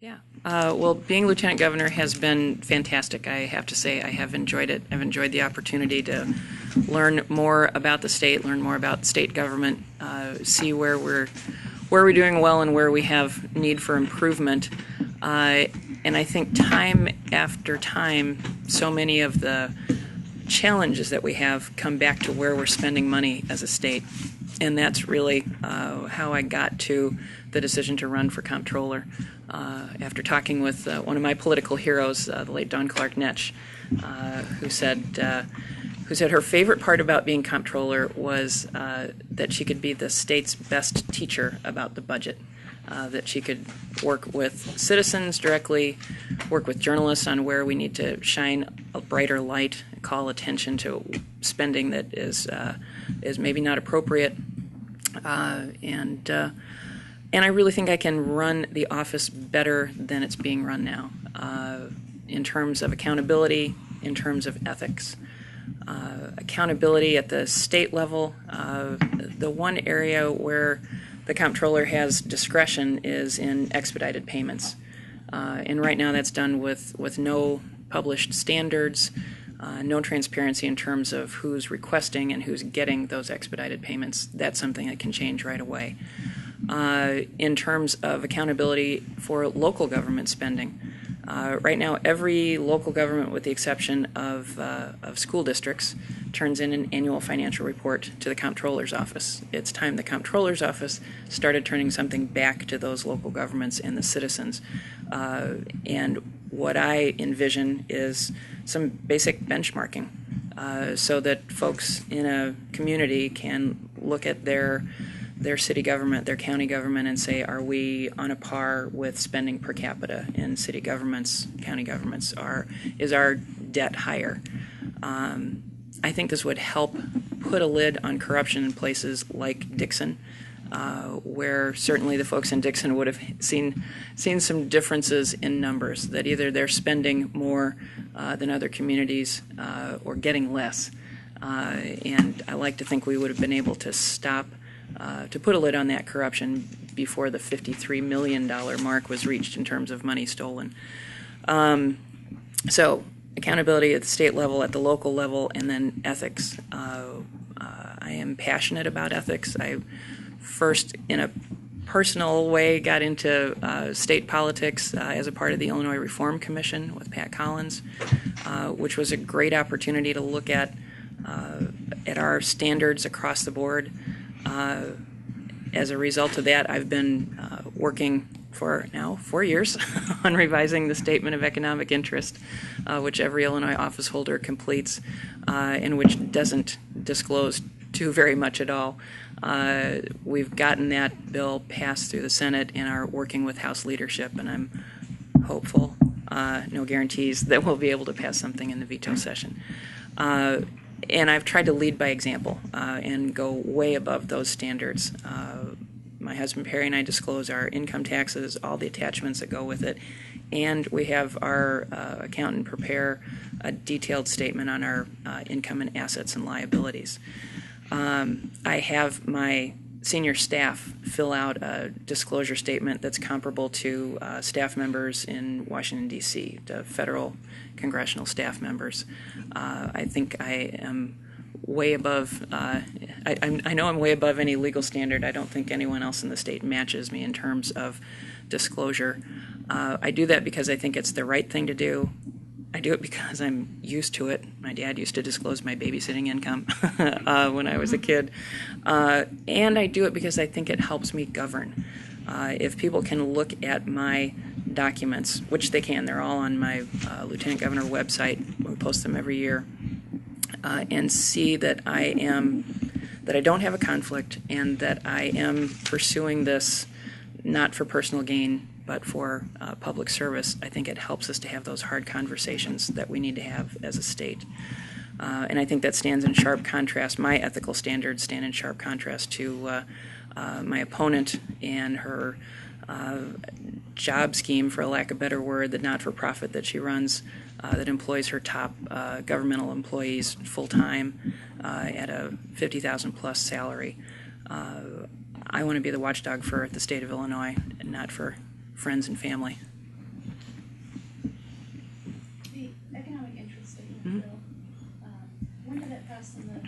Yeah. Well, being lieutenant governor has been fantastic. I have to say, I have enjoyed it. I've enjoyed the opportunity to learn more about the state, learn more about state government, see where we're doing well and where we have need for improvement. And I think time after time, so many of the challenges that we have come back to where we're spending money as a state. And that's really how I got to the decision to run for comptroller. After talking with one of my political heroes, the late Dawn Clark Netsch, who said her favorite part about being comptroller was that she could be the state's best teacher about the budget. That she could work with citizens directly, work with journalists on where we need to shine a brighter light, call attention to spending that is maybe not appropriate, and I really think I can run the office better than it's being run now, in terms of accountability, in terms of ethics. Accountability at the state level, the one area where the comptroller has discretion is in expedited payments. And right now that's done with no published standards, no transparency in terms of who's requesting and who's getting those expedited payments. That's something that can change right away. In terms of accountability for local government spending, right now every local government, with the exception of school districts, turns in an annual financial report to the comptroller's office. It's time the comptroller's office started turning something back to those local governments and the citizens. And what I envision is some basic benchmarking, so that folks in a community can look at their city government, their county government, and say, are we on a par with spending per capita in city governments, county governments? Is our debt higher? I think this would help put a lid on corruption in places like Dixon, where certainly the folks in Dixon would have seen some differences in numbers, that either they're spending more than other communities or getting less. And I like to think we would have been able to stop, to put a lid on that corruption before the $53 million mark was reached in terms of money stolen. So accountability at the state level, at the local level, and then ethics. I am passionate about ethics. I first, in a personal way, got into state politics as a part of the Illinois Reform Commission with Pat Collins, which was a great opportunity to look at our standards across the board. As a result of that, I've been working for now 4 years on revising the Statement of Economic Interest, which every Illinois office holder completes, and which doesn't disclose too very much at all. We've gotten that bill passed through the Senate and are working with House leadership, and I'm hopeful, no guarantees, that we'll be able to pass something in the veto session. And I've tried to lead by example and go way above those standards. My husband Perry and I disclose our income taxes, all the attachments that go with it, and we have our accountant prepare a detailed statement on our income and assets and liabilities. I have my senior staff fill out a disclosure statement that's comparable to staff members in Washington, D.C., to federal congressional staff members. I think I am way above, I know I'm way above any legal standard. I don't think anyone else in the state matches me in terms of disclosure. I do that because I think it's the right thing to do. I do it because I'm used to it. My dad used to disclose my babysitting income when I was a kid. And I do it because I think it helps me govern. If people can look at my documents, which they can, they're all on my Lieutenant Governor website. We post them every year. And see that I don't have a conflict, and that I am pursuing this not for personal gain, but for public service. I think it helps us to have those hard conversations that we need to have as a state. And I think that stands in sharp contrast, my ethical standards stand in sharp contrast to my opponent and her job scheme, for a lack of a better word, the not-for-profit that she runs, that employs her top governmental employees full-time at a $50,000 plus salary. I want to be the watchdog for the state of Illinois, and not for friends and family. passed in the,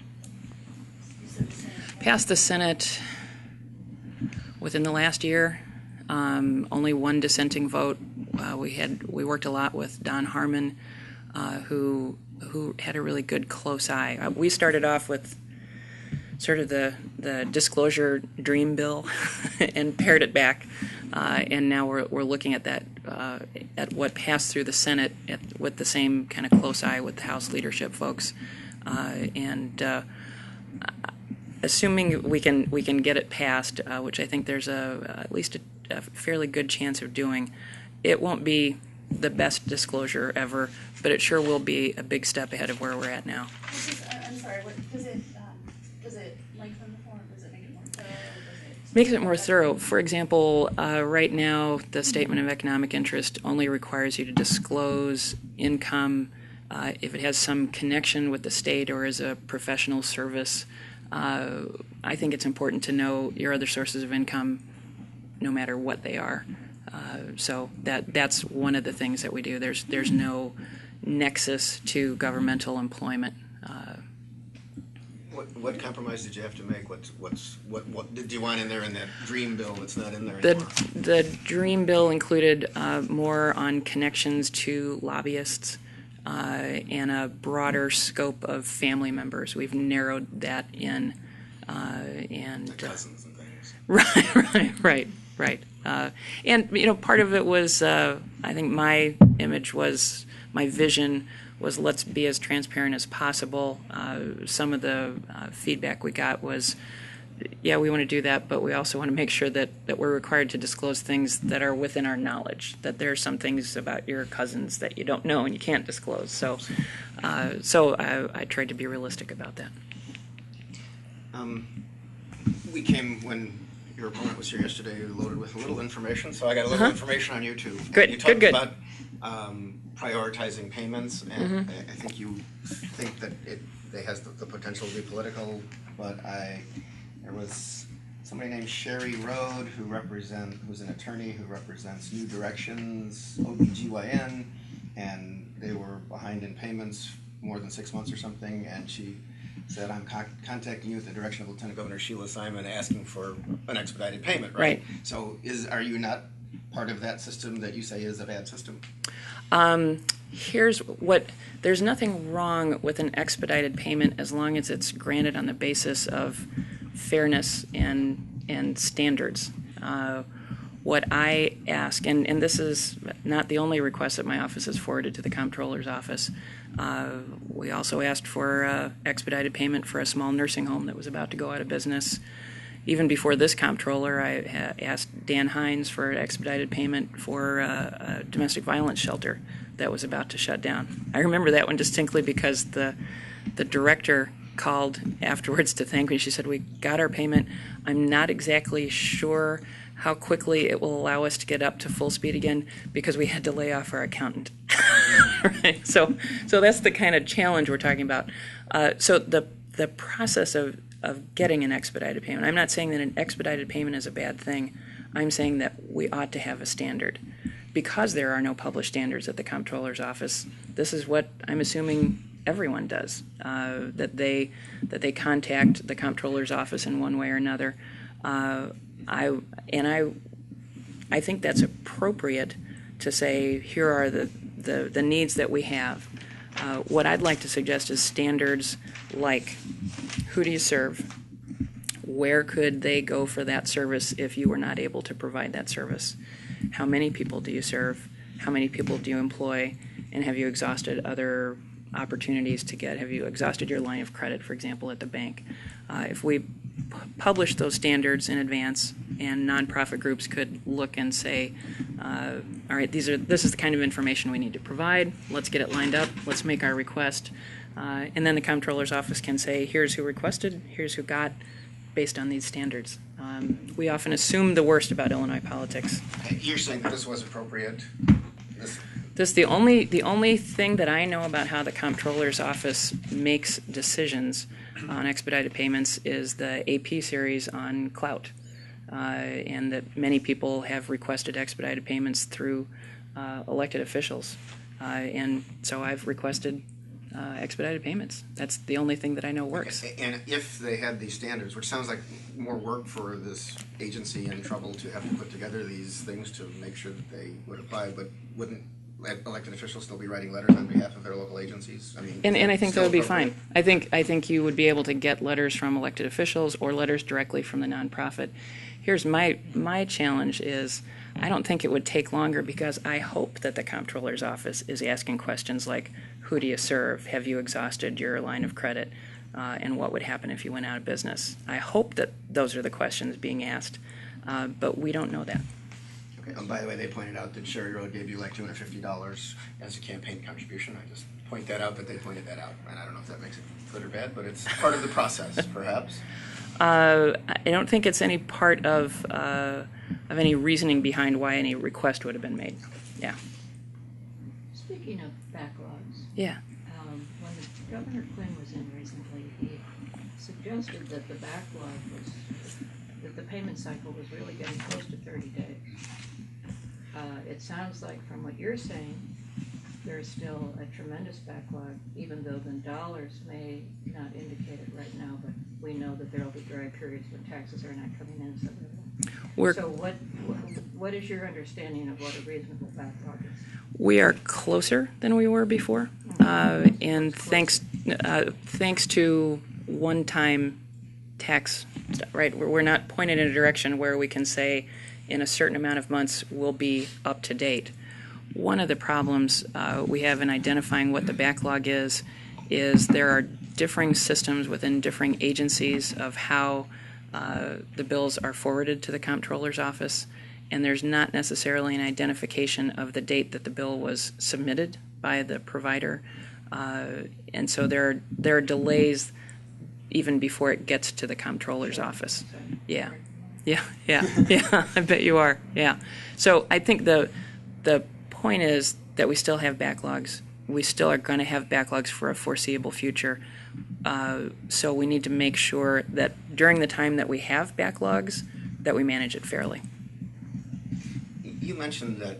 you said the Senate? Passed the Senate within the last year. Only one dissenting vote. We worked a lot with Don Harmon, who had a really good close eye. We started off with sort of the disclosure dream bill and pared it back, and now we're looking at that at what passed through the Senate with the same kind of close eye with the House leadership folks, and assuming we can get it passed, which I think there's at least a fairly good chance of doing. It won't be the best disclosure ever, but it sure will be a big step ahead of where we're at now. I'm sorry. Does it lengthen the form? Does it make it more thorough? Makes it more thorough. For example, right now the statement of economic interest only requires you to disclose income if it has some connection with the state or is a professional service. I think it's important to know your other sources of income, no matter what they are. So that's one of the things that we do. There's no nexus to governmental employment. What compromise did you have to make? What did you want in there in that dream bill that's not in there The anymore? the dream bill included more on connections to lobbyists and a broader scope of family members. We've narrowed that in, and The cousins and things. Right. And part of it was I think my vision was let's be as transparent as possible. Some of the feedback we got was, yeah, we want to do that, but we also want to make sure that we're required to disclose things that are within our knowledge, that there are some things about your cousins that you don't know and you can't disclose. So I tried to be realistic about that. We came when your opponent was here yesterday, loaded with a little information, so I got a little information on you too. Good, You talked good. about prioritizing payments, and I think you think that it has the potential to be political, but there was somebody named Sherry Rode who's an attorney who represents New Directions, OBGYN, and they were behind in payments more than 6 months or something, and she said, I'm contacting you at the direction of Lieutenant Governor Sheila Simon asking for an expedited payment, right? So are you not part of that system that you say is a bad system? There's nothing wrong with an expedited payment as long as it's granted on the basis of fairness and standards. What I ask, and this is not the only request that my office has forwarded to the Comptroller's office, we also asked for expedited payment for a small nursing home that was about to go out of business. Even before this Comptroller, I asked Dan Hines for expedited payment for a domestic violence shelter that was about to shut down. I remember that one distinctly because the director called afterwards to thank me. She said, we got our payment. I'm not exactly sure how quickly it will allow us to get up to full speed again because we had to lay off our accountant. Right? So that's the kind of challenge we're talking about. So the process of getting an expedited payment, I'm not saying that an expedited payment is a bad thing. I'm saying that we ought to have a standard. Because there are no published standards at the Comptroller's office, this is what I'm assuming everyone does, that they contact the Comptroller's office in one way or another. I think that's appropriate to say here are the needs that we have. What I'd like to suggest is standards like who do you serve? Where could they go for that service if you were not able to provide that service? How many people do you serve? How many people do you employ? And have you exhausted other opportunities to get? Have you exhausted your line of credit, for example, at the bank? If we publish those standards in advance and nonprofit groups could look and say, all right, this is the kind of information we need to provide. Let's get it lined up. Let's make our request. And then the Comptroller's office can say, here's who requested, here's who got, based on these standards. We often assume the worst about Illinois politics. You're saying this was appropriate? The only thing that I know about how the Comptroller's office makes decisions on expedited payments is the AP series on clout, and that many people have requested expedited payments through elected officials, and so I've requested expedited payments. That's the only thing that I know works. Okay. And if they had these standards, which sounds like more work for this agency in trouble to have to put together these things to make sure that they would apply, but wouldn't elected officials still be writing letters on behalf of their local agencies? I mean, And I think that still would be appropriate? fine. I think you would be able to get letters from elected officials or letters directly from the nonprofit. Here's my challenge is I don't think it would take longer because I hope that the Comptroller's office is asking questions like, who do you serve? Have you exhausted your line of credit? And what would happen if you went out of business? I hope that those are the questions being asked, but we don't know that. Okay. By the way, they pointed out that Sherry Road gave you like $250 as a campaign contribution. I just point that out that they pointed that out, and I don't know if that makes it good or bad, but it's part of the process, perhaps. I don't think it's any part of any reasoning behind why any request would have been made. Yeah. Speaking of backlogs, Yeah. when Governor Quinn was in recently, he suggested that the backlog was, that the payment cycle was really getting close to 30 days. It sounds like from what you're saying, there's still a tremendous backlog, even though the dollars may not indicate it right now, but we know that there will be dry periods when taxes are not coming in. So what is your understanding of what a reasonable backlog is? We are closer than we were before, and thanks to one-time tax, right? We're not pointed in a direction where we can say in a certain amount of months we'll be up to date. One of the problems we have in identifying what the backlog is there are differing systems within differing agencies of how the bills are forwarded to the Comptroller's office, and there's not necessarily an identification of the date that the bill was submitted by the provider, and so there are delays even before it gets to the Comptroller's office. Yeah, I bet you are. Yeah, so I think the point is that we still have backlogs. We still are going to have backlogs for a foreseeable future. So we need to make sure that during the time that we have backlogs, that we manage it fairly. You mentioned that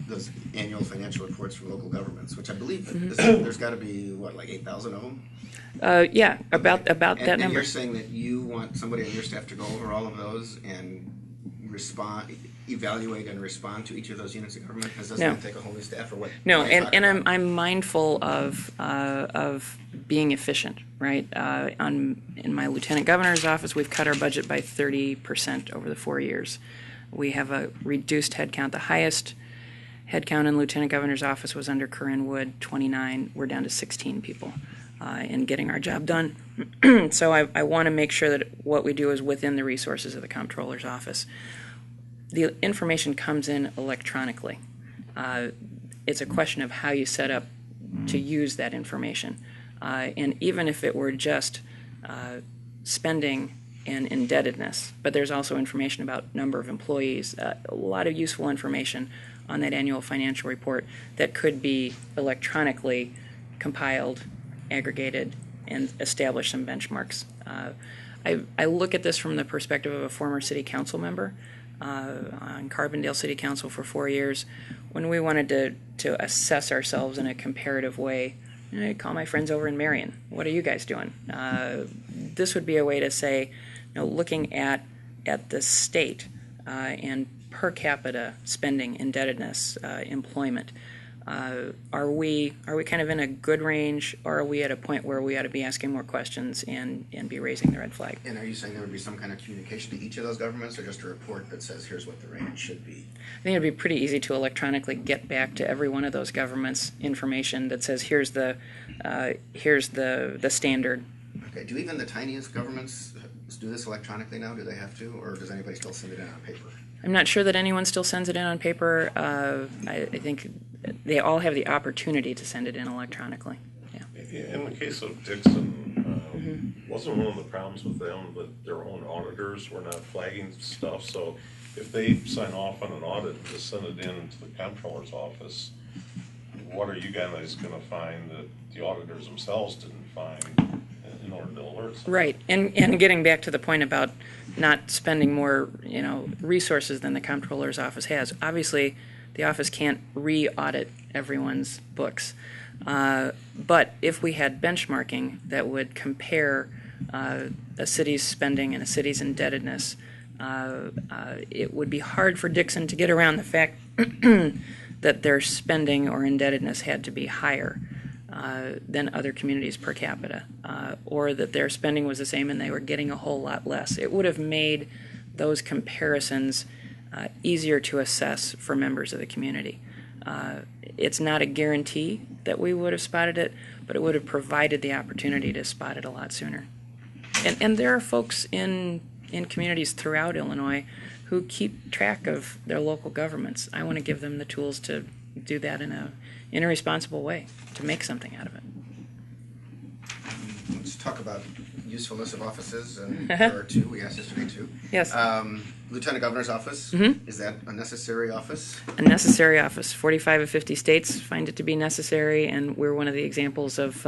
those annual financial reports from local governments, which I believe there's got to be, like 8,000 of them? Yeah, about that And number. you're saying that you want somebody on your staff to go over all of those and evaluate and respond to each of those units of government? Because doesn't that take a whole new staff, or what? No, what are you talking and about? I'm mindful of being efficient, right? In my lieutenant governor's office, we've cut our budget by 30% over the 4 years. We have a reduced headcount. The highest headcount in lieutenant governor's office was under Corinne Wood, 29. We're down to 16 people in getting our job done. So I want to make sure that what we do is within the resources of the Comptroller's office. The information comes in electronically. It's a question of how you set up to use that information. And even if it were just spending and indebtedness, but there's also information about number of employees, a lot of useful information on that annual financial report that could be electronically compiled, aggregated, and establish some benchmarks. I look at this from the perspective of a former city council member on Carbondale City Council for 4 years. When we wanted to assess ourselves in a comparative way, I'd call my friends over in Marion. What are you guys doing? This would be a way to say, looking at the state and per capita spending, indebtedness, employment. Are we kind of in a good range, or are we at a point where we ought to be asking more questions and be raising the red flag? And are you saying there would be some kind of communication to each of those governments, or just a report that says here's what the range should be? I think it'd be pretty easy to electronically get back to every one of those governments information that says here's the standard. Okay. Do even the tiniest governments do this electronically now? Do they have to, or does anybody still send it in on paper? I'm not sure that anyone still sends it in on paper. I think they all have the opportunity to send it in electronically. Yeah. In the case of Dixon, wasn't one of the problems with them that their own auditors were not flagging stuff? So if they sign off on an audit and just send it in to the Comptroller's office, what are you guys going to find that the auditors themselves didn't find in order to alert something? Right, and getting back to the point about not spending more, resources than the Comptroller's office has. Obviously, The office can't re-audit everyone's books. But if we had benchmarking that would compare a city's spending and a city's indebtedness, it would be hard for Dixon to get around the fact that their spending or indebtedness had to be higher than other communities per capita, or that their spending was the same and they were getting a whole lot less. It would have made those comparisons easier to assess for members of the community. It's not a guarantee that we would have spotted it, but it would have provided the opportunity to spot it a lot sooner. And there are folks in communities throughout Illinois who keep track of their local governments. I want to give them the tools to do that in a responsible way, to make something out of it. Let's talk about usefulness of offices, and there are two. We asked yesterday too. Yes. Lieutenant Governor's office, is that a necessary office? A necessary office. 45 of 50 states find it to be necessary, and we're one of the examples of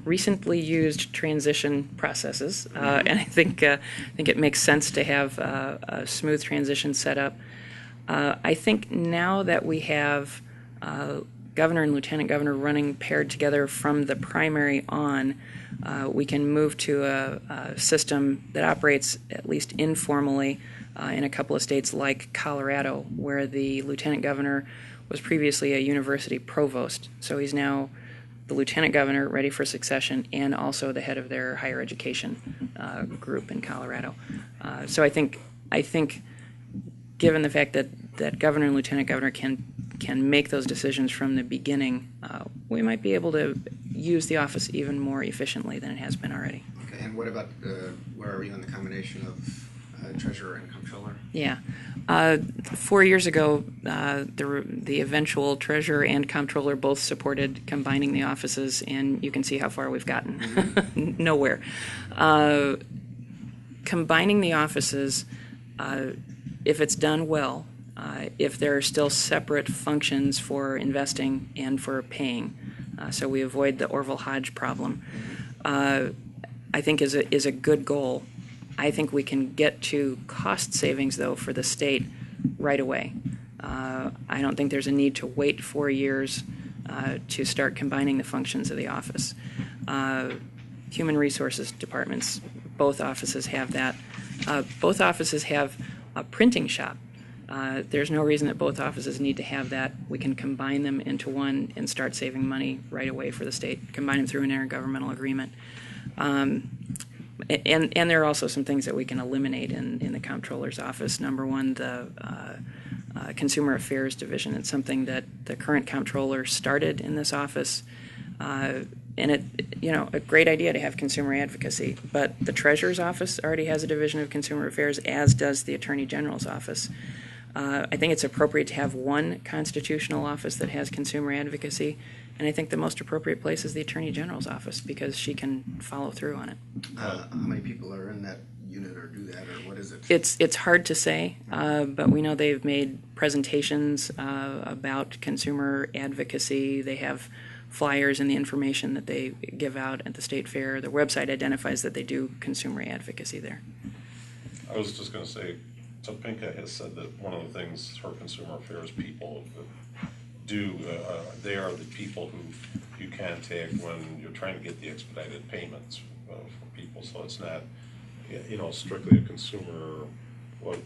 recently used transition processes. And I think it makes sense to have a smooth transition set up. I think now that we have governor and lieutenant governor running paired together from the primary on, we can move to a system that operates at least informally in a couple of states like Colorado, where the lieutenant governor was previously a university provost. So he's now the lieutenant governor ready for succession and also the head of their higher education group in Colorado. So I think given the fact that governor and lieutenant governor can make those decisions from the beginning, we might be able to use the office even more efficiently than it has been already. Okay, and what about, where are you on the combination of treasurer and comptroller? Yeah. 4 years ago, the eventual treasurer and comptroller both supported combining the offices, and you can see how far we've gotten. Nowhere. Combining the offices, if it's done well, if there are still separate functions for investing and for paying, so we avoid the Orville Hodge problem, I think is a good goal. I think we can get to cost savings, though, for the state right away. I don't think there's a need to wait 4 years to start combining the functions of the office. Human resources departments, both offices have that. Both offices have a printing shop. There's no reason that both offices need to have that. We can combine them into one and start saving money right away for the state, combine them through an intergovernmental agreement. And there are also some things that we can eliminate in the comptroller's office. Number one, the Consumer Affairs Division. It's something that the current comptroller started in this office. And a great idea to have consumer advocacy. But the Treasurer's office already has a division of consumer affairs, as does the Attorney General's office. I think it's appropriate to have one constitutional office that has consumer advocacy, and I think the most appropriate place is the Attorney General's office because she can follow through on it. How many people are in that unit or do that, or what is it? It's hard to say, but we know they've made presentations about consumer advocacy. They have flyers and the information that they give out at the state fair. Their website identifies that they do consumer advocacy there. I was just going to say, Topinka has said that one of the things her consumer affairs people do, they are the people who you contact when you're trying to get the expedited payments for people. So it's not, strictly a consumer. What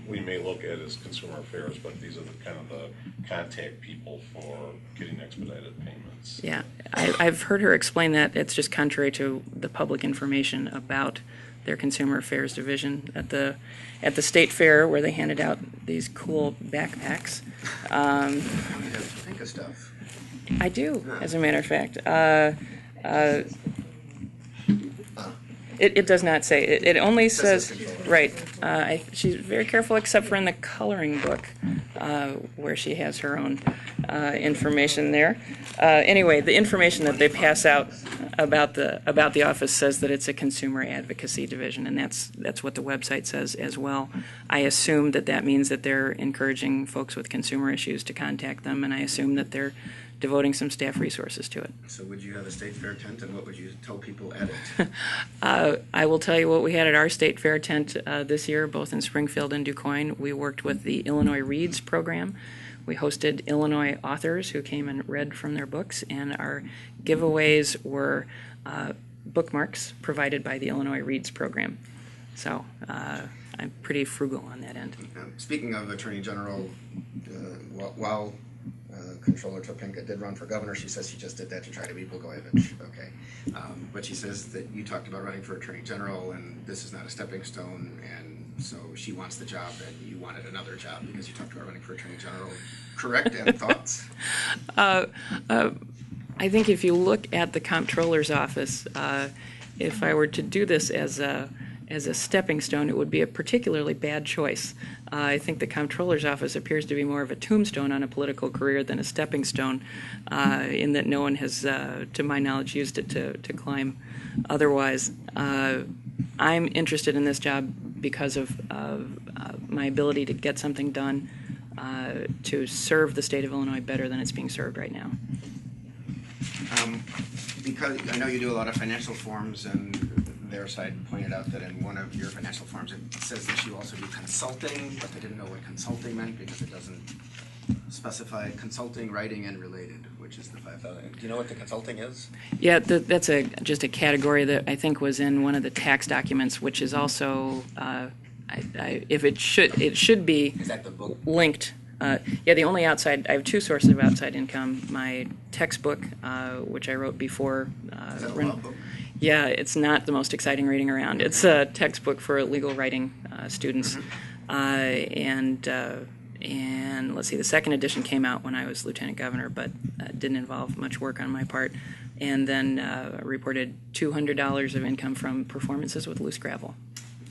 we may look at as consumer affairs, but these are the kind of the contact people for getting expedited payments. Yeah, I've heard her explain that. It's just contrary to the public information about their consumer affairs division at the state fair, where they handed out these cool backpacks. You think of stuff. I do, as a matter of fact. It does not say. It only says, right. She's very careful, except for in the coloring book, where she has her own information there. Anyway, the information that they pass out about the office says that it's a consumer advocacy division, and that's what the website says as well. I assume that means that they're encouraging folks with consumer issues to contact them, and I assume that they're devoting some staff resources to it. So would you have a state fair tent, and what would you tell people at it? I will tell you what we had at our state fair tent this year, both in Springfield and DuQuoin. We worked with the Illinois Reads program, We hosted Illinois authors who came and read from their books, and our giveaways were bookmarks provided by the Illinois Reads program. So I'm pretty frugal on that end. Speaking of Attorney General, while Comptroller Topinka did run for governor, she says she just did that to try to beat Blagojevich. Okay, but she says that you talked about running for Attorney General, and this is not a stepping stone, and so she wants the job, and you wanted another job because you talked about running for Attorney General. Correct? And thoughts? I think if you look at the Comptroller's office, if I were to do this as a stepping stone, it would be a particularly bad choice. I think the Comptroller's office appears to be more of a tombstone on a political career than a stepping stone, in that no one has, to my knowledge, used it to climb otherwise. I'm interested in this job because of my ability to get something done to serve the state of Illinois better than it's being served right now. Because I know you do a lot of financial forms, and their side pointed out that in one of your financial forms it says that you also do consulting, but they didn't know what consulting meant because it doesn't specify consulting, writing, and related, which is the 5,000. Do you know what the consulting is? Yeah, that's just a category that I think was in one of the tax documents, which is also, if it should be Is that the book? linked. Yeah, the only outside, I have two sources of outside income. My textbook, which I wrote before. Is that a law book? Yeah, it's not the most exciting reading around. It's a textbook for legal writing students. And let's see, the second edition came out when I was lieutenant governor, but didn't involve much work on my part. And then reported $200 of income from performances with Loose Gravel,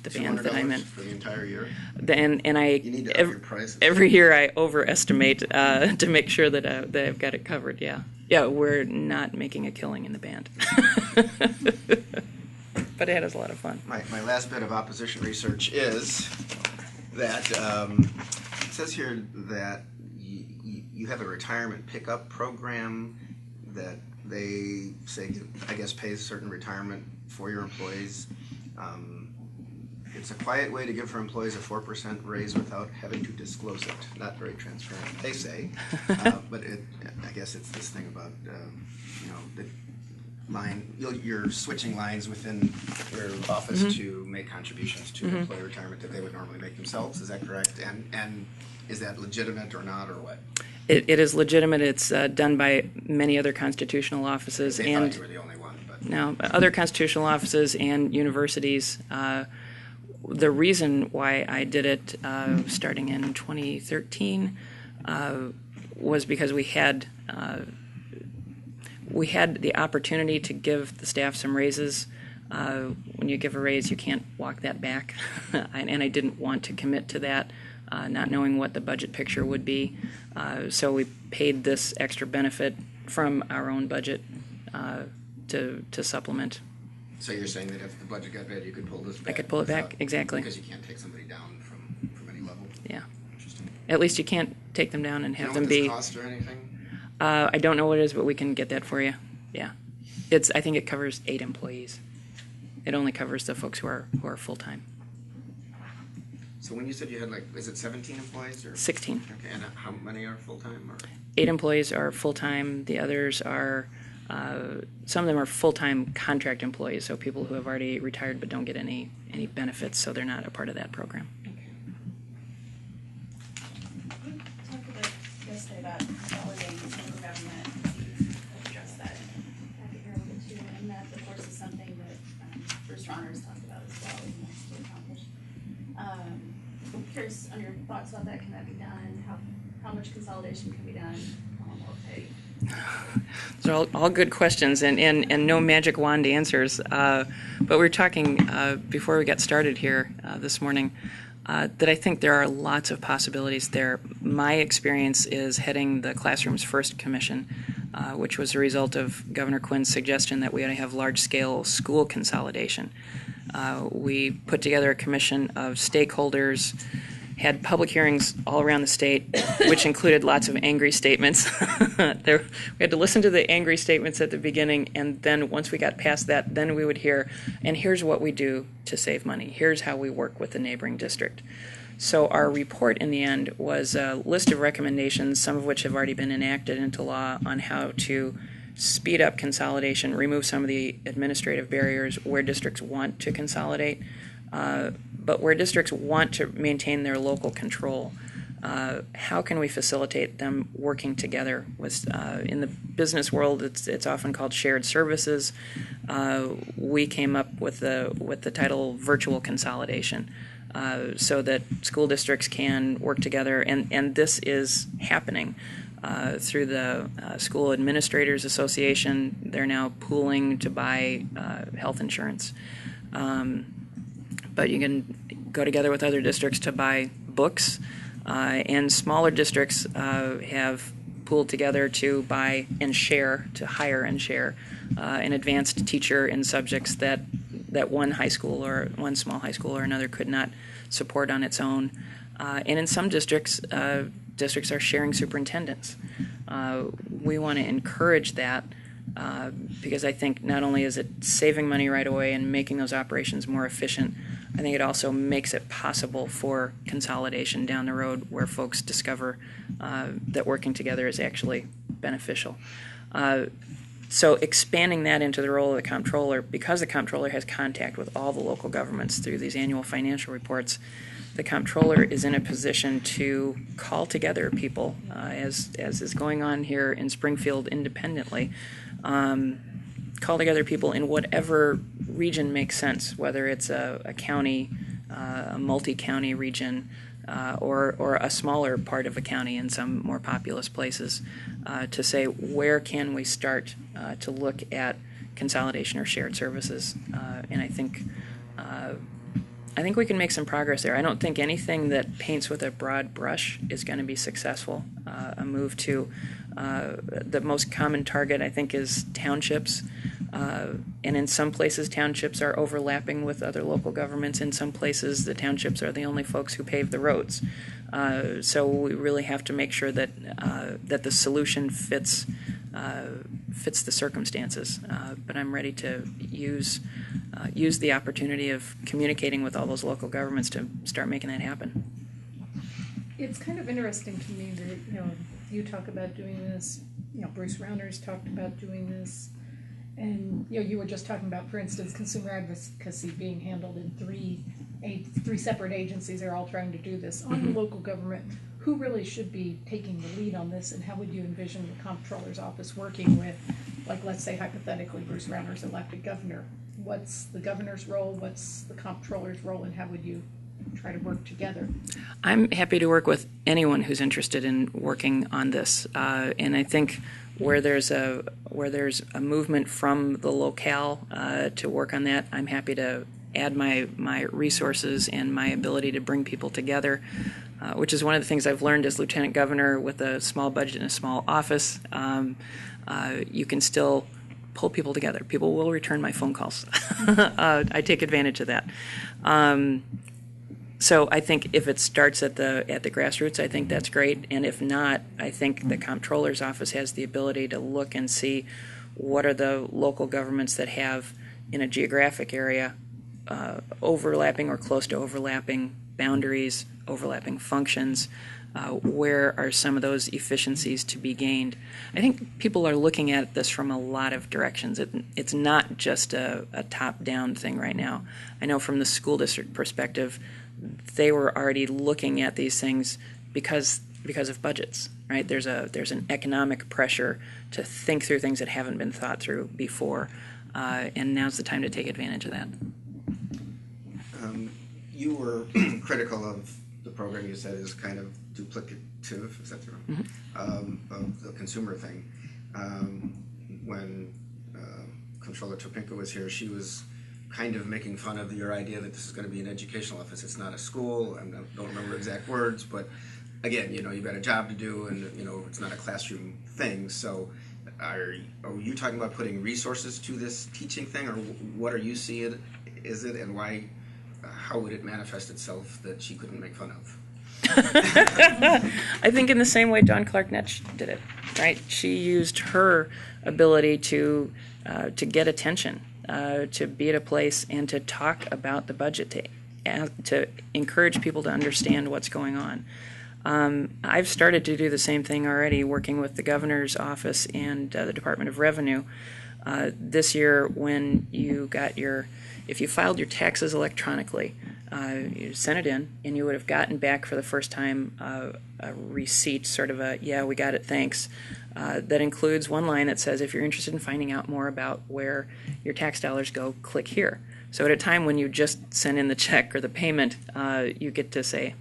the band that I'm in. For the entire year? And I, You need to up your prices. every year I overestimate to make sure that I've got it covered, yeah. Yeah, we're not making a killing in the band. But it was a lot of fun. My last bit of opposition research is that it says here that you have a retirement pickup program that they say, I guess, pays certain retirement for your employees. It's a quiet way to give for employees a 4% raise without having to disclose it. Not very transparent, they say. But I guess it's this thing about, the line, you're switching lines within your office to make contributions to employee retirement that they would normally make themselves. Is that correct? And is that legitimate or not, or what? It is legitimate. It's done by many other constitutional offices. They and thought you were the only one. But no, other constitutional offices and universities. The reason why I did it starting in 2013 was because we had the opportunity to give the staff some raises. When you give a raise, you can't walk that back, and I didn't want to commit to that, not knowing what the budget picture would be. So we paid this extra benefit from our own budget to supplement. so you're saying that if the budget got bad, you could pull this back? I could pull it back, without- exactly. Because you can't take somebody down from any level? Yeah. Interesting. At least you can't take them down and You have know them what this be. cost or anything? I don't know what it is, but we can get that for you. Yeah, I think it covers 8 employees. It only covers the folks who are full time. So when you said you had is it 17 employees or? 16. Okay, and how many are full-time or? 8 employees are full time. The others are some of them are full time contract employees, so people who have already retired but don't get any benefits, so they're not a part of that program. We talked about yesterday about consolidating local government, and address that back here a little bit too, and that of course is something that Bruce Rauner has talked about as well, and wants to accomplish. I'm curious on your thoughts about that. Can that be done? How much consolidation can be done? How long will it take? Those are all good questions and no magic wand answers. But we were talking before we got started here this morning that I think there are lots of possibilities there. My experience is heading the Classrooms First Commission, which was a result of Governor Quinn's suggestion that we ought to have large-scale school consolidation. We put together a commission of stakeholders, had public hearings all around the state, which included lots of angry statements. We had to listen to the angry statements at the beginning, and then once we got past that, then we would hear, and here's what we do to save money. Here's how we work with the neighboring district. So our report in the end was a list of recommendations, some of which have already been enacted into law, on how to speed up consolidation, remove some of the administrative barriers where districts want to consolidate, but where districts want to maintain their local control. How can we facilitate them working together? In the business world, it's often called shared services. We came up with the title virtual consolidation, so that school districts can work together, and this is happening through the School Administrators Association. They're now pooling to buy health insurance, but you can go together with other districts to buy books. And smaller districts have pooled together to buy and share, to hire and share an advanced teacher in subjects that one high school or one small high school or another could not support on its own. And in some districts, districts are sharing superintendents. We want to encourage that because I think not only is it saving money right away and making those operations more efficient, I think it also makes it possible for consolidation down the road where folks discover that working together is actually beneficial. So expanding that into the role of the comptroller, because the comptroller has contact with all the local governments through these annual financial reports, the comptroller is in a position to call together people, as is going on here in Springfield independently, call together people in whatever region makes sense, whether it's a county, a multi-county region, or a smaller part of a county in some more populous places, to say where can we start to look at consolidation or shared services. And I think we can make some progress there. I don't think anything that paints with a broad brush is going to be successful. A move to the most common target, I think, is townships. And in some places, townships are overlapping with other local governments. In some places, the townships are the only folks who pave the roads. So we really have to make sure that that the solution fits the circumstances. But I'm ready to use the opportunity of communicating with all those local governments to start making that happen. It's kind of interesting to me that, you talk about doing this, Bruce Rounders talked about doing this, and, you were just talking about, for instance, consumer advocacy being handled in three separate agencies. They're all trying to do this. On the local government, who really should be taking the lead on this, and how would you envision the comptroller's office working with, like, let's say hypothetically, Bruce Rounders elected governor? What's the governor's role? What's the comptroller's role, and how would you try to work together? I'm happy to work with anyone who's interested in working on this, and I think where there's a movement from the locale to work on that, I'm happy to add my resources and my ability to bring people together, which is one of the things I've learned as lieutenant governor with a small budget and a small office. You can still pull people together. People will return my phone calls. I take advantage of that. So I think if it starts at the grassroots, I think that's great. And if not, I think the comptroller's office has the ability to look and see what are the local governments that have in a geographic area overlapping or close to overlapping boundaries, overlapping functions. Where are some of those efficiencies to be gained? I think people are looking at this from a lot of directions. It's not just a top-down thing right now. I know from the school district perspective, they were already looking at these things because of budgets, right? There's an economic pressure to think through things that haven't been thought through before, and now's the time to take advantage of that. You were critical of the program you said is kind of duplicative, is that the wrong? Of the consumer thing. When Comptroller Topinka was here, she was kind of making fun of your idea that this is going to be an educational office. It's not a school. I don't remember exact words, but again, you've got a job to do, and it's not a classroom thing. So, are you talking about putting resources to this teaching thing, or what are you seeing? Is it, and why? How would it manifest itself that she couldn't make fun of? I think in the same way Dawn Clark-Netsch did it, right? She used her ability to get attention, to be at a place and to talk about the budget, to to encourage people to understand what's going on. I've started to do the same thing already, working with the governor's office and the Department of Revenue. This year, when you got if you filed your taxes electronically, you sent it in, and you would have gotten back for the first time a receipt, sort of a, yeah, we got it, thanks, that includes one line that says, if you're interested in finding out more about where your tax dollars go, click here. So at a time when you just send in the check or the payment, you get to say,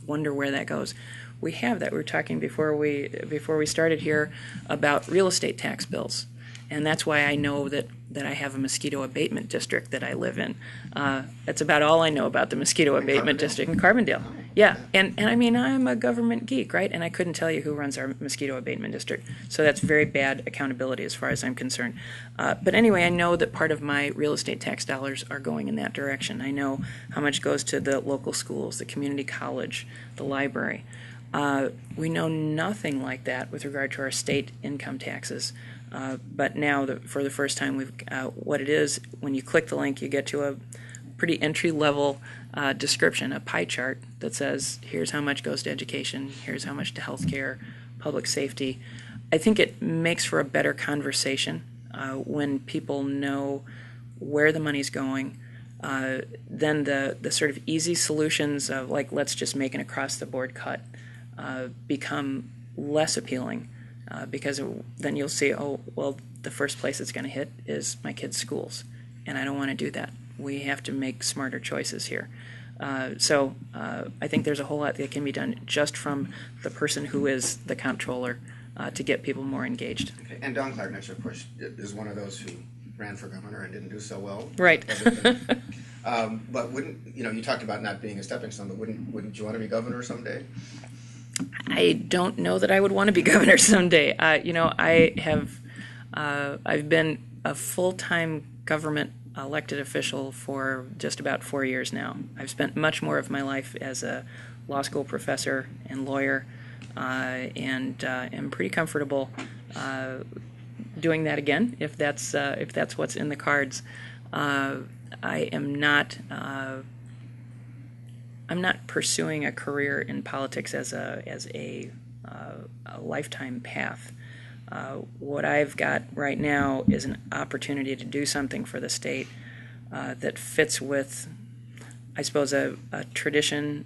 wonder where that goes. We have that. We were talking before we started here about real estate tax bills. And that's why I know that I have a mosquito abatement district that I live in. That's about all I know about the mosquito abatement district in Carbondale. Yeah, and I mean, I'm a government geek, right? And I couldn't tell you who runs our mosquito abatement district. So that's very bad accountability as far as I'm concerned. But anyway, I know that part of my real estate tax dollars are going in that direction. I know how much goes to the local schools, the community college, the library. We know nothing like that with regard to our state income taxes. But now, for the first time, what it is, when you click the link, you get to a pretty entry-level description, a pie chart that says, here's how much goes to education, here's how much to healthcare, public safety. I think it makes for a better conversation when people know where the money's going. Then the sort of easy solutions of, like, let's just make an across-the-board cut become less appealing. Because then you'll see, oh, well, the first place it's going to hit is my kids' schools, and I don't want to do that. We have to make smarter choices here. So I think there's a whole lot that can be done just from the person who is the comptroller to get people more engaged. Okay. And Don Clark, of course, is one of those who ran for governor and didn't do so well. Right. But wouldn't, you talked about not being a stepping stone, but wouldn't you want to be governor someday? I don't know that I would want to be governor someday. I've been a full-time government elected official for just about 4 years now. I've spent much more of my life as a law school professor and lawyer, and am pretty comfortable doing that again if that's what's in the cards. I'm not pursuing a career in politics as a lifetime path. What I've got right now is an opportunity to do something for the state that fits with, I suppose, a tradition,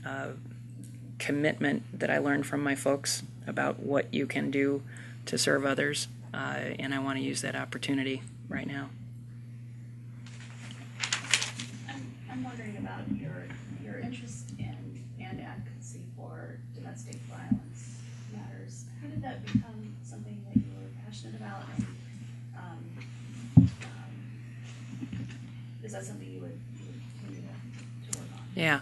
commitment that I learned from my folks about what you can do to serve others, and I want to use that opportunity right now. I'm wondering about your interest in and advocacy for domestic violence matters. How did that become something that you were passionate about, and is that something you would continue to work on? Yeah.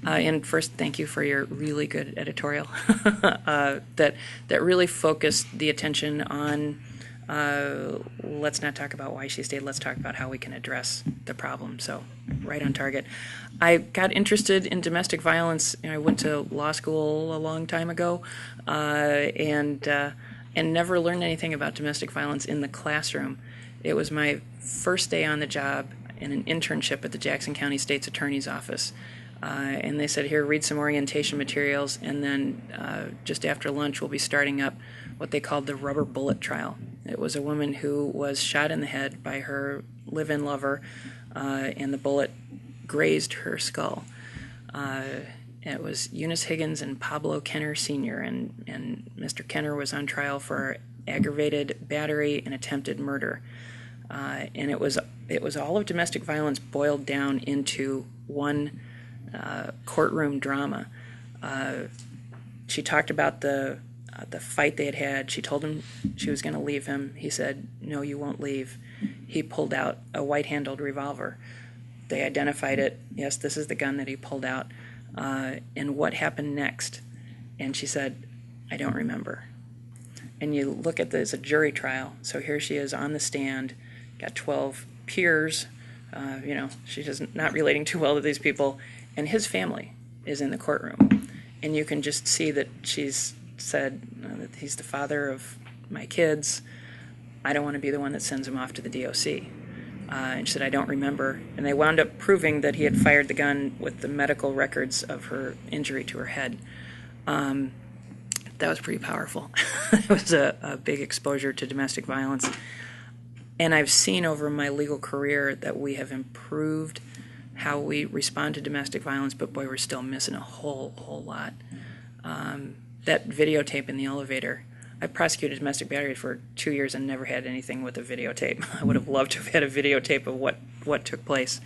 And first, thank you for your really good editorial that really focused the attention on let's not talk about why she stayed, let's talk about how we can address the problem. So, right on target. I got interested in domestic violence. I went to law school a long time ago and never learned anything about domestic violence in the classroom. It was my first day on the job in an internship at the Jackson County State's Attorney's Office. And they said, here, read some orientation materials, and then just after lunch we'll be starting up what they called the rubber bullet trial. It was a woman who was shot in the head by her live-in lover, and the bullet grazed her skull. It was Eunice Higgins and Pablo Kenner Sr., and Mr. Kenner was on trial for aggravated battery and attempted murder. And it was all of domestic violence boiled down into one courtroom drama. She talked about the fight they had had. She told him she was going to leave him. He said, no, you won't leave. He pulled out a white-handled revolver. They identified it. Yes, this is the gun that he pulled out. And what happened next? And she said, I don't remember. And you look at this, a jury trial. So here she is on the stand, got 12 peers. She does not relating too well to these people. And his family is in the courtroom. And you can just see that she's said that he's the father of my kids. I don't want to be the one that sends him off to the DOC. And she said, I don't remember. And they wound up proving that he had fired the gun with the medical records of her injury to her head. That was pretty powerful. It was a big exposure to domestic violence. And I've seen over my legal career that we have improved how we respond to domestic violence, but boy, we're still missing a whole lot. That videotape in the elevator, I prosecuted domestic battery for 2 years and never had anything with a videotape. I would have loved to have had a videotape of what took place.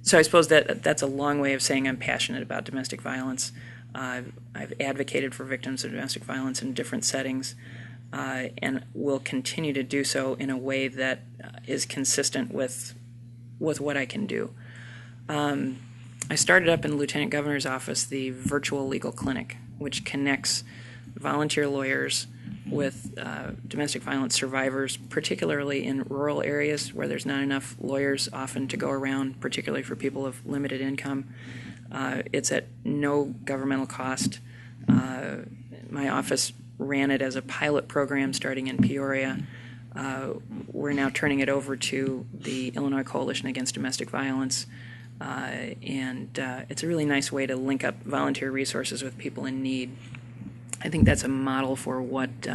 So I suppose that's a long way of saying I'm passionate about domestic violence. I've advocated for victims of domestic violence in different settings, and will continue to do so in a way that is consistent with what I can do. I started up in the Lieutenant Governor's office the virtual legal clinic, which connects volunteer lawyers with domestic violence survivors, particularly in rural areas where there's not enough lawyers often to go around, particularly for people of limited income. It's at no governmental cost. My office ran it as a pilot program starting in Peoria. We're now turning it over to the Illinois Coalition Against Domestic Violence. And it's a really nice way to link up volunteer resources with people in need. I think that's a model for what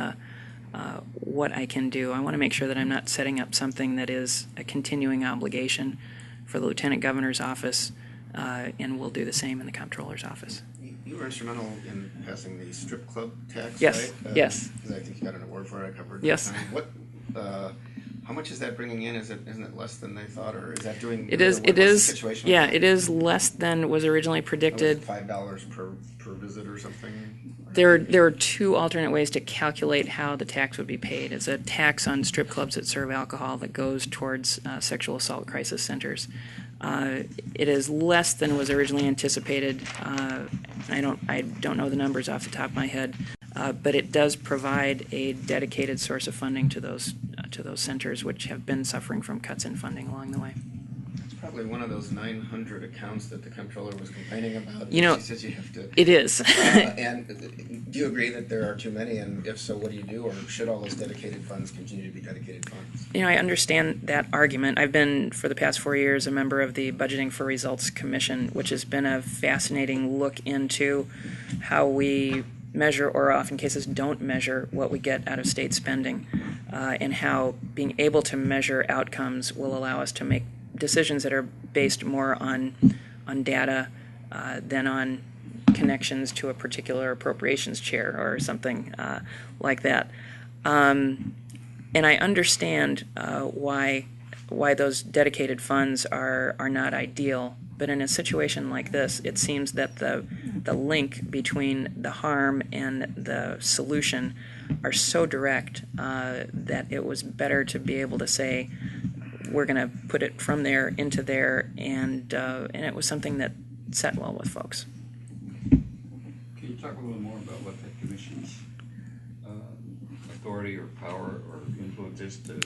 I can do. I want to make sure that I'm not setting up something that is a continuing obligation for the Lieutenant Governor's office, and we'll do the same in the Comptroller's office. You were instrumental in passing the strip club tax, Yes, right? yes. Because I think you got an award for it. I covered. Yes. What? How much is that bringing in? Isn't it less than they thought, or is that doing? It is. What's It the is. situation Yeah, with that? it is less than was originally predicted. $5 per visit or something. There are two alternate ways to calculate how the tax would be paid. It's a tax on strip clubs that serve alcohol that goes towards sexual assault crisis centers. It is less than was originally anticipated. I don't know the numbers off the top of my head, but it does provide a dedicated source of funding to those centers, which have been suffering from cuts in funding along the way. It's probably one of those 900 accounts that the Comptroller was complaining about. You know, she says you have to. It is. And do you agree that there are too many? And if so, what do you do? Or should all those dedicated funds continue to be dedicated funds? I understand that argument. I've been, for the past 4 years, a member of the Budgeting for Results Commission, which has been a fascinating look into how we measure, or often cases don't measure, what we get out of state spending, and how being able to measure outcomes will allow us to make decisions that are based more on data than on connections to a particular appropriations chair or something like that. And I understand why those dedicated funds are not ideal. But in a situation like this, it seems that the link between the harm and the solution are so direct that it was better to be able to say, we're going to put it from there into there, and it was something that sat well with folks. Can you talk a little more about what that commission's authority or power or influence is to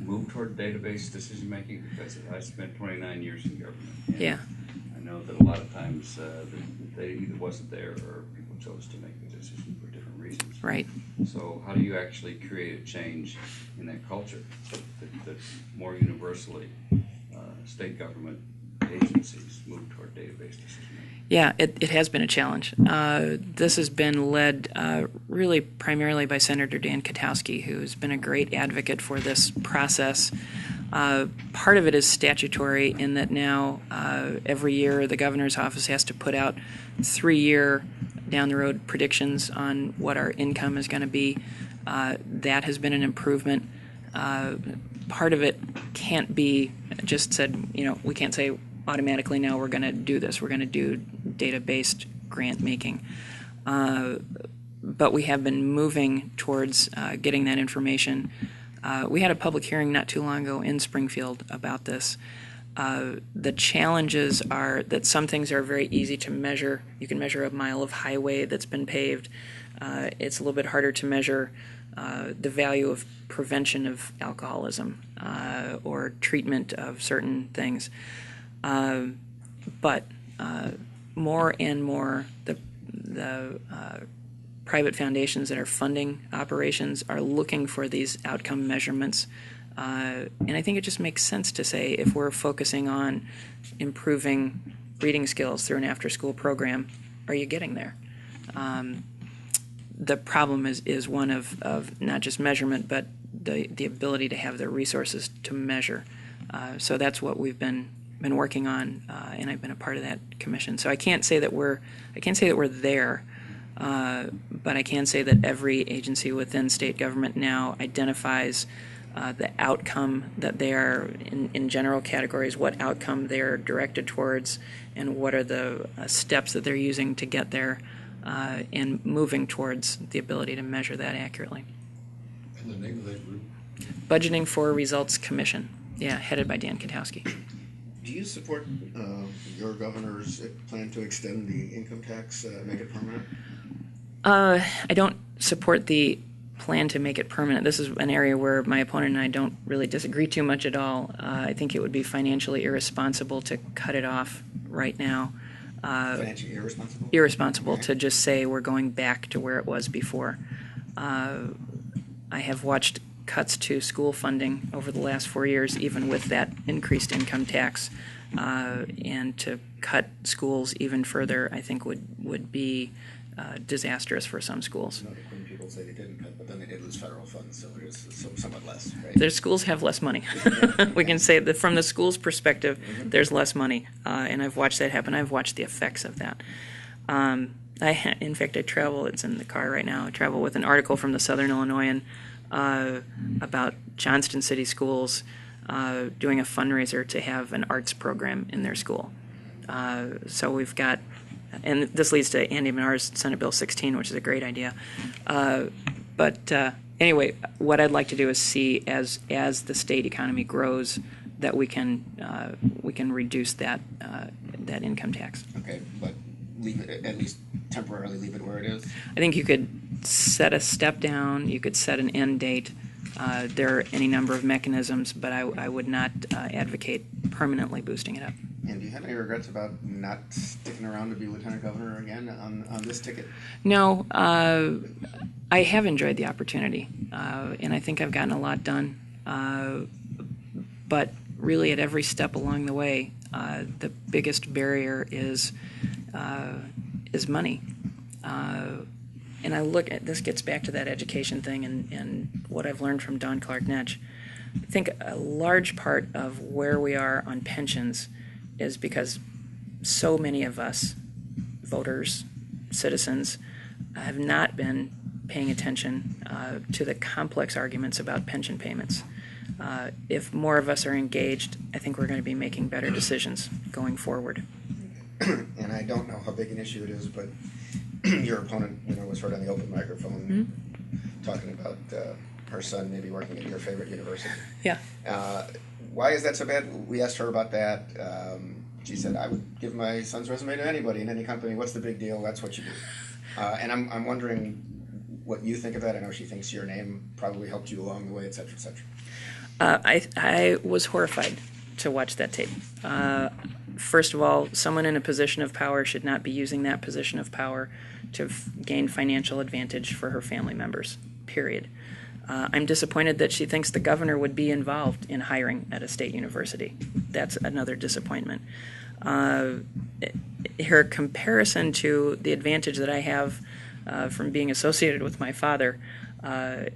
move toward database decision making? Because I spent 29 years in government. And Yeah. I know that a lot of times they either wasn't there or people chose to make the decision for different reasons. Right. So how do you actually create a change in that culture that more universally state government agencies move toward database decision making? Yeah, it has been a challenge. This has been led really primarily by Senator Dan Katowski, who's been a great advocate for this process. Part of it is statutory in that now every year the governor's office has to put out 3-year down-the-road predictions on what our income is going to be. That has been an improvement. Part of it can't be just said, we can't say automatically now we're going to do this. We're going to do data-based grant making. But we have been moving towards getting that information. We had a public hearing not too long ago in Springfield about this. The challenges are that some things are very easy to measure. You can measure a mile of highway that's been paved. It's a little bit harder to measure the value of prevention of alcoholism or treatment of certain things. But more and more, the private foundations that are funding operations are looking for these outcome measurements And I think it just makes sense to say if we're focusing on improving reading skills through an after-school program, are you getting there? The problem is one of not just measurement, but the ability to have the resources to measure. So that's what we've been working on, and I've been a part of that commission. So I can't say that we're there, but I can say that every agency within state government now identifies the outcome that they are in general categories, what outcome they're directed towards, and what are the steps that they're using to get there, and moving towards the ability to measure that accurately. And the name of that group? Budgeting for Results Commission, yeah, headed by Dan Katowski. Do you support your governor's plan to extend the income tax, make it permanent? I don't support the plan to make it permanent. This is an area where my opponent and I don't really disagree too much at all. I think it would be financially irresponsible to cut it off right now. Financially irresponsible? Irresponsible to just say we're going back to where it was before. I have watched cuts to school funding over the last 4 years, even with that increased income tax, and to cut schools even further, I think would be disastrous for some schools. No, when people say they didn't cut, but then they did lose federal funds, so it is somewhat less, right? Their schools have less money. We can say that from the school's perspective, there's less money, and I've watched that happen. I've watched the effects of that. In fact, I travel. It's in the car right now. I travel with an article from the Southern Illinoisan about Johnston City Schools doing a fundraiser to have an arts program in their school. So we've got, and this leads to Andy Menard's Senate Bill 16, which is a great idea. But anyway, what I'd like to do is see as the state economy grows that we can reduce that income tax. Okay, but leave it, at least temporarily leave it where it is? I think you could set a step down, you could set an end date. There are any number of mechanisms, but I would not advocate permanently boosting it up. And do you have any regrets about not sticking around to be lieutenant governor again on this ticket? No, I have enjoyed the opportunity, and I think I've gotten a lot done. But really, at every step along the way, the biggest barrier is money. And I look at this, gets back to that education thing and what I've learned from Don Clark Netsch. I think a large part of where we are on pensions is because so many of us, voters, citizens, have not been paying attention to the complex arguments about pension payments. If more of us are engaged, I think we're going to be making better decisions going forward. And I don't know how big an issue it is, but your opponent, was heard on the open microphone talking about her son maybe working at your favorite university. Yeah. Why is that so bad? We asked her about that. She said, "I would give my son's resume to anybody in any company. What's the big deal? That's what you do." And I'm wondering what you think of that. I know she thinks your name probably helped you along the way, et cetera, et cetera. I was horrified to watch that tape. First of all, someone in a position of power should not be using that position of power to gain financial advantage for her family members, period. I'm disappointed that she thinks the governor would be involved in hiring at a state university. That's another disappointment. Her comparison to the advantage that I have from being associated with my father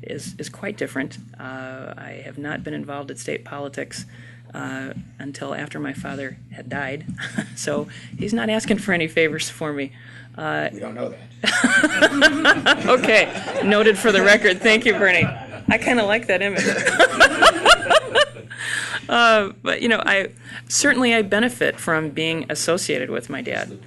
is quite different. I have not been involved in state politics until after my father had died, so he's not asking for any favors for me. We don't know that. Okay, noted for the record. Thank you, Bernie. I kind of like that image. But I benefit from being associated with my dad.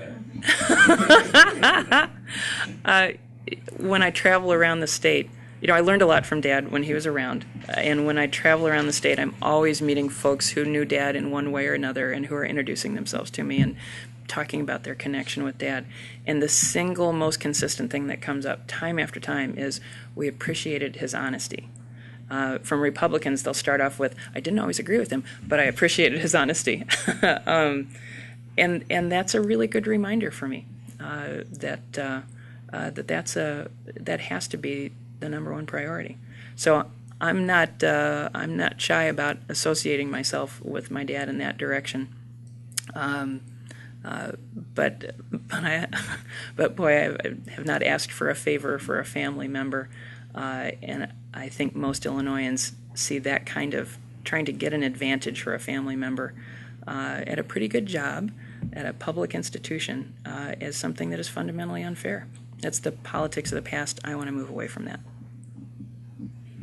When I travel around the state, I learned a lot from Dad when he was around. And when I travel around the state, I'm always meeting folks who knew Dad in one way or another and who are introducing themselves to me and talking about their connection with Dad. And the single most consistent thing that comes up time after time is we appreciated his honesty. From Republicans, they'll start off with, "I didn't always agree with him, but I appreciated his honesty." And that's a really good reminder for me that has to be the number one priority. So I'm not shy about associating myself with my dad in that direction. But boy, I have not asked for a favor for a family member, and I think most Illinoisans see that kind of trying to get an advantage for a family member at a pretty good job at a public institution as something that is fundamentally unfair. That's the politics of the past. I want to move away from that.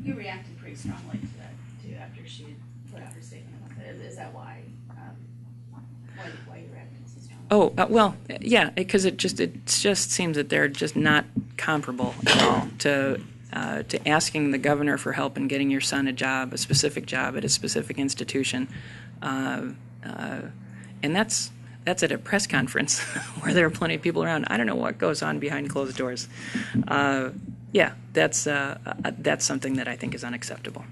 You reacted pretty strongly to that too after she had put out her statement about that. Is that why you reacted so strongly? Oh, well, yeah, because it just seems that they're just not comparable at all to asking the governor for help in getting your son a job, a specific job at a specific institution, and that's at a press conference where there are plenty of people around. I don't know what goes on behind closed doors. Yeah, that's something that I think is unacceptable.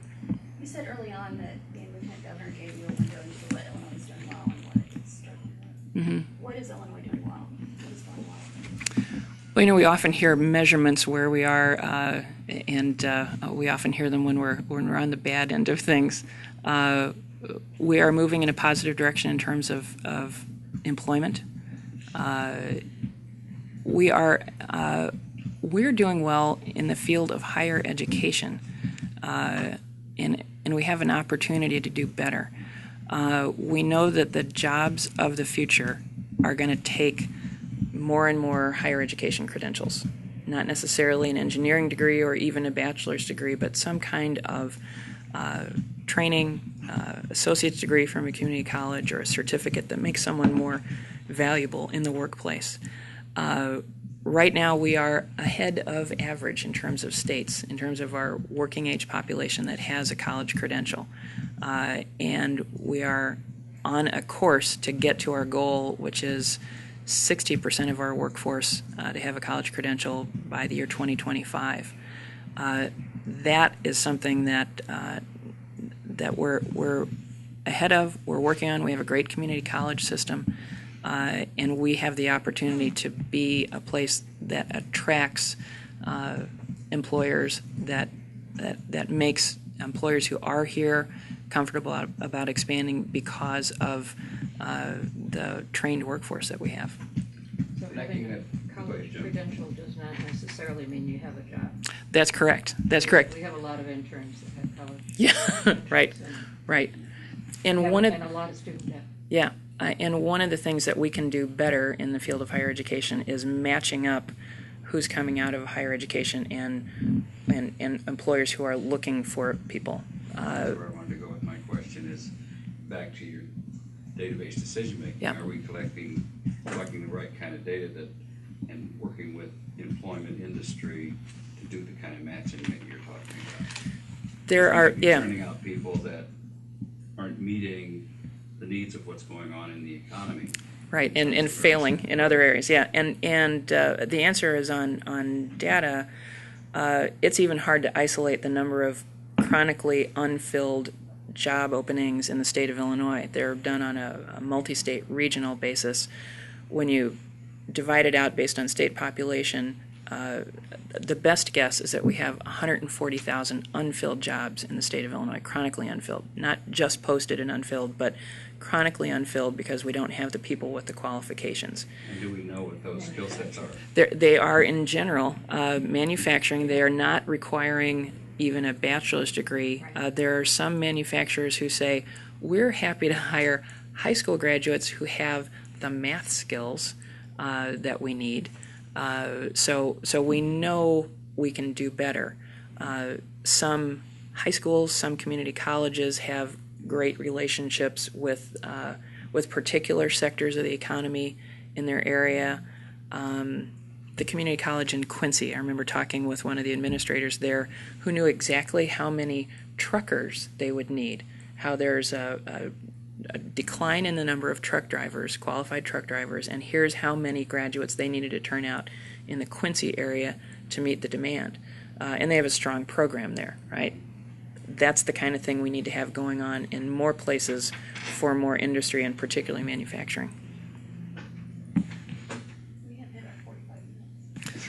You said early on that the lieutenant governor gave you a window into what Illinois is doing well and what it's struggling with. Mm-hmm. What is Illinois doing well? What is going well? Well, we often hear measurements where we are, and we often hear them when we're on the bad end of things. We are moving in a positive direction in terms of employment. We're doing well in the field of higher education, and we have an opportunity to do better. We know that the jobs of the future are going to take more and more higher education credentials, not necessarily an engineering degree or even a bachelor's degree, but some kind of training, associate's degree from a community college or a certificate that makes someone more valuable in the workplace. Right now, we are ahead of average in terms of states, in terms of our working age population that has a college credential. And we are on a course to get to our goal, which is 60% of our workforce to have a college credential by the year 2025. That is something that we're ahead of, we're working on. We have a great community college system. And we have the opportunity to be a place that attracts employers, that makes employers who are here comfortable about expanding because of the trained workforce that we have. So having a college credential does not necessarily mean you have a job. That's correct. That's correct. We have a lot of interns that have college. Yeah, right, right. And and a lot of student debt. Yeah. And one of the things that we can do better in the field of higher education is matching up who's coming out of higher education and employers who are looking for people. Where I wanted to go with my question is back to your database decision making. Yeah. Are we collecting the right kind of data and working with employment industry to do the kind of matching that you're talking about? There are, yeah. Turning out people that aren't meeting the needs of what's going on in the economy. Right, and failing in other areas, yeah. And the answer is on data. It's even hard to isolate the number of chronically unfilled job openings in the state of Illinois. They're done on a multi-state regional basis. When you divide it out based on state population, the best guess is that we have 140,000 unfilled jobs in the state of Illinois, chronically unfilled. Not just posted and unfilled, but chronically unfilled because we don't have the people with the qualifications. And do we know what those skill sets are? They are, in general, manufacturing. They are not requiring even a bachelor's degree. There are some manufacturers who say, we're happy to hire high school graduates who have the math skills that we need. So we know we can do better. Some high schools, some community colleges have great relationships with particular sectors of the economy in their area. The community college in Quincy, I remember talking with one of the administrators there who knew exactly how many truckers they would need, how there's a decline in the number of truck drivers, qualified truck drivers, and here's how many graduates they needed to turn out in the Quincy area to meet the demand. And they have a strong program there, right? That's the kind of thing we need to have going on in more places for more industry and particularly manufacturing. We have hit our 45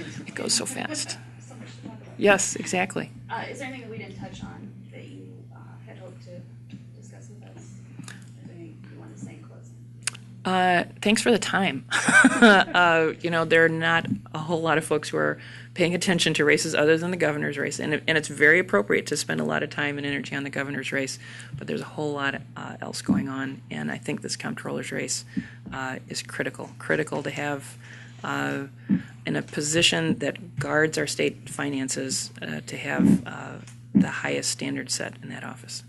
minutes. It goes so fast. So much to talk about. Yes, exactly. Is there anything that we didn't touch on that you had hoped to discuss with us? Is there anything you want to say in closing? Thanks for the time. There are not a whole lot of folks who are paying attention to races other than the governor's race, and it's very appropriate to spend a lot of time and energy on the governor's race, but there's a whole lot else going on, and I think this comptroller's race is critical to have in a position that guards our state finances to have the highest standard set in that office.